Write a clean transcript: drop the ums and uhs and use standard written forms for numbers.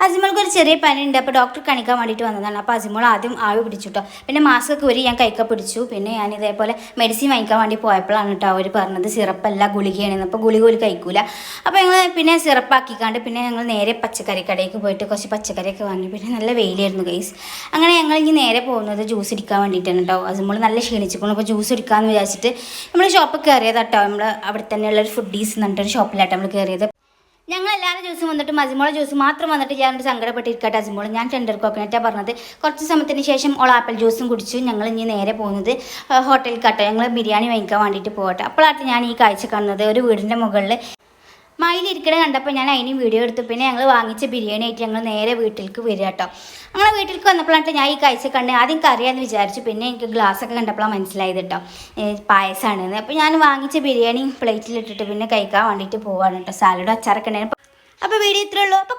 അസിമോൾക്ക് ഒരു ചെറിയ പനിയുണ്ട്. അപ്പോൾ ഡോക്ടർ കാണിക്കാൻ വേണ്ടിയിട്ട് വന്നതാണ്. അപ്പോൾ അസിമോൾ ആദ്യം ആവി പിടിച്ചു കേട്ടോ. പിന്നെ മാസ്ക് ഒക്കെ ഒരു ഞാൻ കൈക്ക പിടിച്ചു. പിന്നെ ഞാൻ ഇതേപോലെ മെഡിസിൻ വാങ്ങിക്കാൻ വേണ്ടി പോയപ്പോഴാണ് കേട്ടോ അവർ പറഞ്ഞത് സിറപ്പല്ല ഗുളികയാണെന്ന്. അപ്പോൾ ഗുളിക ഒരു കഴിക്കൂല. അപ്പോൾ ഞങ്ങൾ പിന്നെ സിറപ്പാക്കിക്കാണ്ട് പിന്നെ ഞങ്ങൾ നേരെ പച്ചക്കറി കടയിലേക്ക് പോയിട്ട് കുറച്ച് പച്ചക്കറിയൊക്കെ വാങ്ങി. പിന്നെ നല്ല വെയിലായിരുന്നു ഗൈസ്. അങ്ങനെ ഞങ്ങൾ ഇനി നേരെ പോകുന്നത് ജ്യൂസ് ഇടിക്കാൻ വേണ്ടിയിട്ടാണ് കേട്ടോ. അസിമോൾ നല്ല ക്ഷീണിച്ചിരിക്കുന്നു. അപ്പോൾ ജ്യൂസ് ഇടിക്കാമെന്ന് വിചാരിച്ചിട്ട് നമ്മൾ ഷോപ്പിൽ കയറിയതാട്ടോ. നമ്മൾ അവിടെ തന്നെയുള്ളൊരു ഫുഡീസ് എന്ന് പറഞ്ഞിട്ടൊരു ഷോപ്പിലാട്ടോ നമ്മൾ കയറിയത്. ഞങ്ങൾ എല്ലാവരും ജ്യൂസ് വന്നിട്ട് അസിമോളെ ജ്യൂസ് മാത്രം വന്നിട്ട് ഞാൻ സങ്കടപ്പെട്ടിരിക്കട്ടെ. അസിമോൾ ഞാൻ ടെൻഡർ കോക്കനറ്റാണ് പറഞ്ഞത്. കുറച്ച് സമയത്തിന് ശേഷം ഓൾ ആപ്പിൾ ജ്യൂസും കുടിച്ചു. ഞങ്ങൾ ഇനി നേരെ പോകുന്നത് ഹോട്ടലിൽ കാട്ടോ. ഞങ്ങൾ ബിരിയാണി വാങ്ങിക്കാൻ വേണ്ടിയിട്ട് പോകട്ടെ. അപ്പോഴായിട്ട് ഞാൻ ഈ കാഴ്ച കാണുന്നത് ഒരു വീടിൻ്റെ മുകളിൽ മയിലിരിക്കണ കണ്ടപ്പോൾ ഞാൻ അതിനും വീഡിയോ എടുത്തു. പിന്നെ ഞങ്ങൾ വാങ്ങിച്ച ബിരിയാണി ആയിട്ട് ഞങ്ങൾ നേരെ വീട്ടിലേക്ക് വരിക കേട്ടോ. ഞങ്ങൾ വീട്ടിലേക്ക് വന്നപ്പോഴായിട്ട് ഞാൻ ഈ കാഴ്ച കണ്ട് ആദ്യം കറിയാന്ന് വിചാരിച്ചു. പിന്നെ എനിക്ക് ഗ്ലാസ്സൊക്കെ കണ്ടപ്പോഴാണ് മനസ്സിലായത് കേട്ടോ പായസമാണെന്ന്. അപ്പോൾ ഞാൻ വാങ്ങിച്ച ബിരിയാണി പ്ലേറ്റിലിട്ടിട്ട് പിന്നെ കഴിക്കാൻ വേണ്ടിയിട്ട് പോവാണ് കേട്ടോ. സാലഡും അച്ചാറൊക്കെ ഉണ്ടായിരുന്നു. അപ്പോൾ വീഡിയോ ഇത്രയേ ഉള്ളൂ. അപ്പോൾ